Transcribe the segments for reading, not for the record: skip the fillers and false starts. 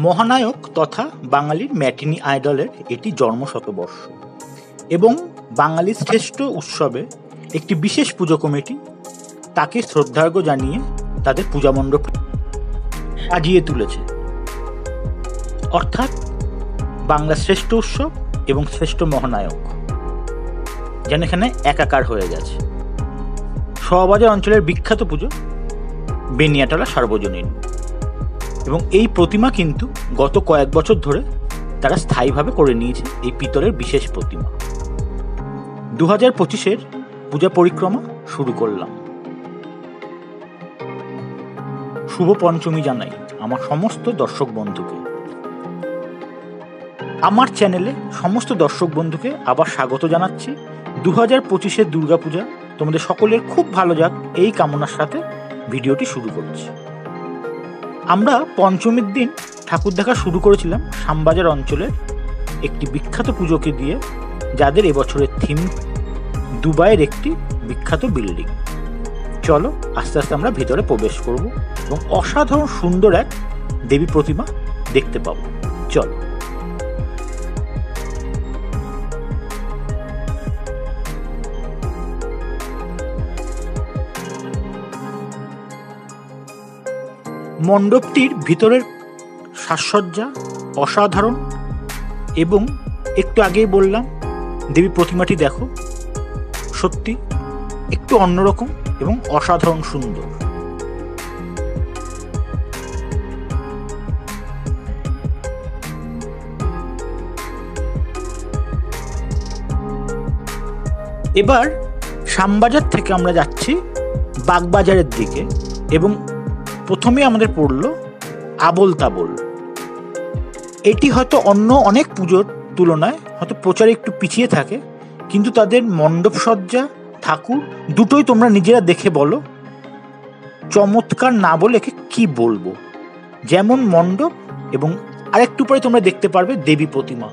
মহানায়ক তথা বাঙালির ম্যাটিনি আইডলের এটি জন্মশতবর্ষ এবং বাঙালির শ্রেষ্ঠ উৎসবে একটি বিশেষ পুজো কমিটি তাকে শ্রদ্ধার্ঘ্য জানিয়ে তাদের পূজা মণ্ডপ সাজিয়ে তুলেছে। অর্থাৎ বাংলার শ্রেষ্ঠ উৎসব এবং শ্রেষ্ঠ মহানায়ক যেন এখানে একাকার হয়ে গেছে। শোভাবাজার অঞ্চলের বিখ্যাত পুজো বেনিয়াটলা সার্বজনীন, এবং এই প্রতিমা কিন্তু গত কয়েক বছর ধরে তারা স্থায়ীভাবে করে নিয়েছে এই পিতলের বিশেষ প্রতিমা। 2025-এর পূজা পরিক্রমা শুরু করলাম। শুভ পঞ্চমী জানাই আমার সমস্ত দর্শক বন্ধুকে। আমার চ্যানেলে সমস্ত দর্শক বন্ধুকে আবার স্বাগত জানাচ্ছি। 2025-এর দুর্গাপূজা তোমাদের সকলের খুব ভালো যাক এই কামনার সাথে ভিডিওটি শুরু করছি। আমরা পঞ্চমীর দিন ঠাকুর দেখা শুরু করেছিলাম শ্যামবাজার অঞ্চলের একটি বিখ্যাত পুজোকে দিয়ে, যাদের এবছরের থিম দুবাইয়ের একটি বিখ্যাত বিল্ডিং। চলো আস্তে আস্তে আমরা ভেতরে প্রবেশ করব এবং অসাধারণ সুন্দর এক দেবী প্রতিমা দেখতে পাবো। চলো। মণ্ডপটির ভিতরের সাজসজ্জা অসাধারণ, এবং একটু আগেই বললাম দেবী প্রতিমাটি দেখো, সত্যি একটু অন্যরকম এবং অসাধারণ সুন্দর। এবার শ্যামবাজার থেকে আমরা যাচ্ছি বাগবাজারের দিকে, এবং প্রথমে আমাদের পড়লো আবোল তাবোল। এটি হয়তো অন্য অনেক পুজোর তুলনায় হয়তো প্রচারে একটু পিছিয়ে থাকে, কিন্তু তাদের মণ্ডপ সজ্জা ঠাকুর দুটোই তোমরা নিজেরা দেখে বলো চমৎকার, না বলে একে কি বলবো। যেমন মণ্ডপ এবং আরেকটু পরে তোমরা দেখতে পারবে দেবী প্রতিমা,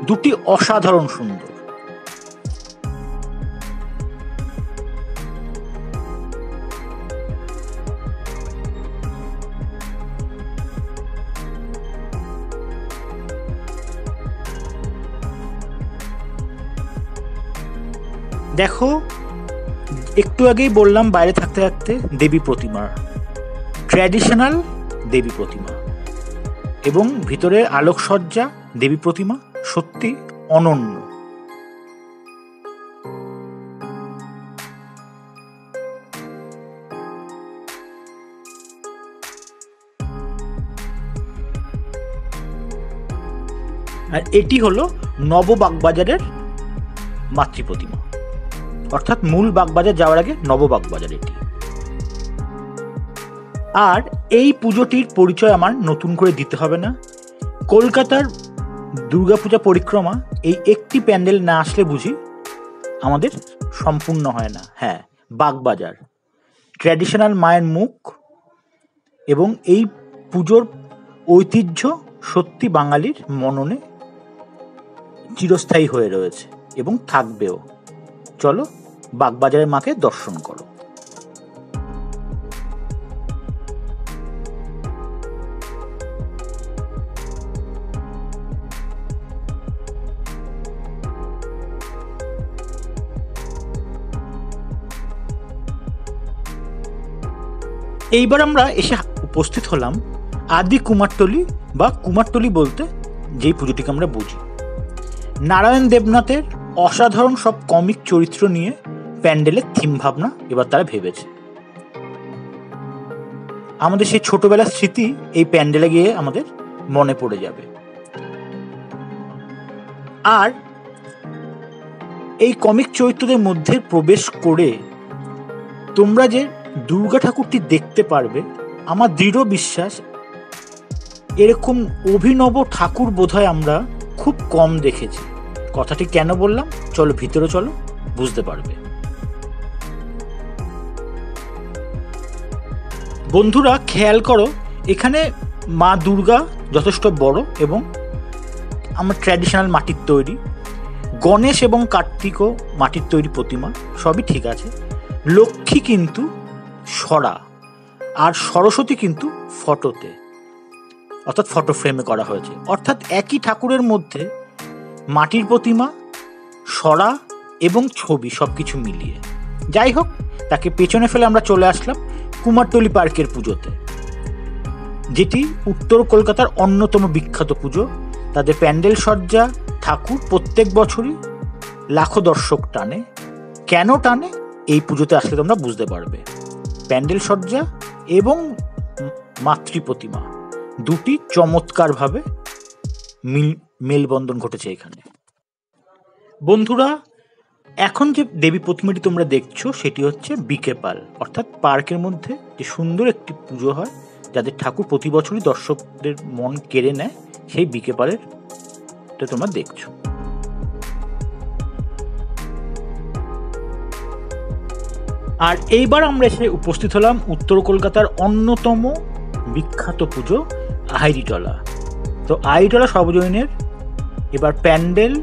দুটি অসাধারণ সুন্দর। দেখো একটু আগেই বললাম বাইরে থাকতে থাকতে দেবী প্রতিমা, ট্র্যাডিশনাল দেবী প্রতিমা, এবং ভিতরে আলোকসজ্জা দেবী প্রতিমা সত্যি অনন্য। আর এটি হলো নববাগবাজারের মাতৃ প্রতিমা, অর্থাৎ মূল বাগবাজার যাওয়ার আগে নববাগবাজার এটি। আর এই পুজোটির পরিচয় আমার নতুন করে দিতে হবে না। কলকাতার দুর্গাপূজা পরিক্রমা এই একটি প্যান্ডেল না আসলে বুঝি আমাদের সম্পূর্ণ হয় না। হ্যাঁ, বাগবাজার ট্র্যাডিশনাল মায়ের মুখ, এবং এই পুজোর ঐতিহ্য সত্যি বাঙালির মননে চিরস্থায়ী হয়ে রয়েছে এবং থাকবেও। চলো বাগবাজারের মাকে দর্শন করো। এইবার আমরা এসে উপস্থিত হলাম আদি কুমারটলি বা কুমারটলি বলতে যেই পুজোটিকে আমরা বুঝি। নারায়ণ দেবনাথের অসাধারণ সব কমিক চরিত্র নিয়ে প্যান্ডেলের থিম ভাবনা এবার তারা ভেবেছে। আমাদের সেই ছোটবেলার স্মৃতি এই প্যান্ডেলে গিয়ে আমাদের মনে পড়ে যাবে। আর এই কমিক চরিত্রদের মধ্যে প্রবেশ করে তোমরা যে দুর্গা ঠাকুরটি দেখতে পারবে, আমার দৃঢ় বিশ্বাস এরকম অভিনব ঠাকুর বোধহয় আমরা খুব কম দেখেছি। কথাটি কেন বললাম, চলো ভিতরে চলো, বুঝতে পারবে। বন্ধুরা খেয়াল করো, এখানে মা দুর্গা যথেষ্ট বড় এবং আমার ট্র্যাডিশনাল মাটির তৈরি, গণেশ এবং কার্তিকও মাটির তৈরি প্রতিমা, সবই ঠিক আছে। লক্ষ্মী কিন্তু সরা, আর সরস্বতী কিন্তু ফটোতে। অর্থাৎ ফটো ফ্রেমে করা হয়েছে। অর্থাৎ একই ঠাকুরের মধ্যে মাটির প্রতিমা, সরা এবং ছবি সবকিছু মিলিয়ে। যাই হোক, তাকে পেছনে ফেলে আমরা চলে আসলাম কুমারটুলি পার্কের পুজোতে, যেটি উত্তর কলকাতার অন্যতম বিখ্যাত পুজো। তাদের প্যান্ডেল সজ্জা, ঠাকুর প্রত্যেক বছরই লাখো দর্শক টানে। কেন টানে এই পুজোতে আসলে তোমরা বুঝতে পারবে। প্যান্ডেল সজ্জা এবং মাতৃ প্রতিমা দুটি চমৎকারভাবে মেলবন্ধন ঘটেছে এখানে। বন্ধুরা, এখন যে দেবী প্রতিমাটি তোমরা দেখছো সেটি হচ্ছে বিকে পাল, অর্থাৎ পার্কের মধ্যে যে সুন্দর একটি পুজো হয়, যাদের ঠাকুর প্রতি বছরই দর্শকদের মন কেড়ে নেয়, সেই বিকে পালের তোমরা দেখছো। আর এইবার আমরা এসে উপস্থিত হলাম উত্তর কলকাতার অন্যতম বিখ্যাত পুজো আইরিটলা। তো আইরিটলা সর্বজনীনের এবার প্যান্ডেল,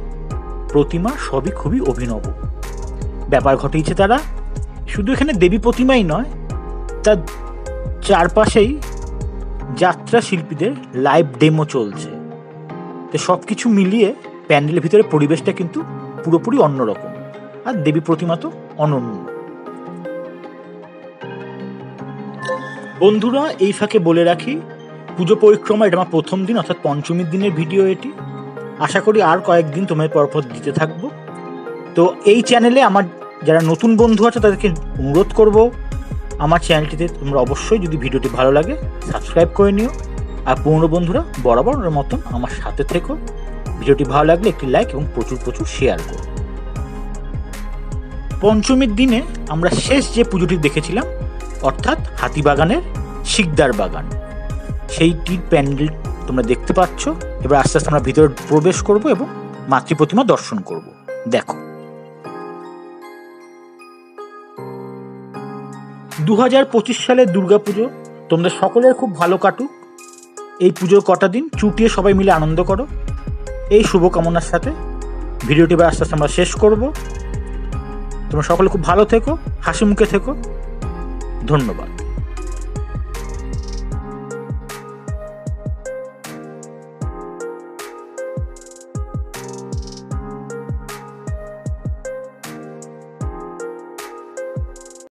প্রতিমা সবই খুবই অভিনব ব্যাপার ঘটিয়েছে তারা। শুধু এখানে দেবী প্রতিমাই নয়, তার চারপাশেই যাত্রা শিল্পীদের লাইভ ডেমো চলছে। তো সব কিছু মিলিয়ে প্যান্ডেলের ভিতরে পরিবেশটা কিন্তু পুরোপুরি অন্যরকম, আর দেবী প্রতিমা তো অনন্য। বন্ধুরা, এই ফাঁকে বলে রাখি, পুজো পরিক্রমা এটা আমার প্রথম দিন, অর্থাৎ পঞ্চমীর দিনের ভিডিও এটি। আশা করি আর কয়েকদিন তোমাদের পরপর দিতে থাকবো। তো এই চ্যানেলে আমার যারা নতুন বন্ধু আছে তাদেরকে অনুরোধ করব, আমার চ্যানেলটিতে তোমরা অবশ্যই যদি ভিডিওটি ভালো লাগে সাবস্ক্রাইব করে নিও। আর পুরনো বন্ধুরা বরাবর মতন আমার সাথে থেকো। ভিডিওটি ভালো লাগলে একটি লাইক এবং প্রচুর শেয়ার করো। পঞ্চমীর দিনে আমরা শেষ যে পুজোটি দেখেছিলাম, অর্থাৎ হাতিবাগানের শিকদার বাগান, সেইটির প্যান্ডেল তোমরা দেখতে পাচ্ছ। এবার আস্তে আস্তে আমরা ভিতরে প্রবেশ করব এবং মাতৃ প্রতিমা দর্শন করব। দেখো, 2025 সালের দুর্গাপুজো তোমাদের সকলের খুব ভালো কাটুক। এই পুজোর কটা দিন চুটিয়ে সবাই মিলে আনন্দ করো, এই শুভকামনার সাথে ভিডিওটি এবার আস্তে আস্তে আমরা শেষ করব। তোমরা সকলে খুব ভালো থেকো, হাসি মুখে থেকো। ধন্যবাদ।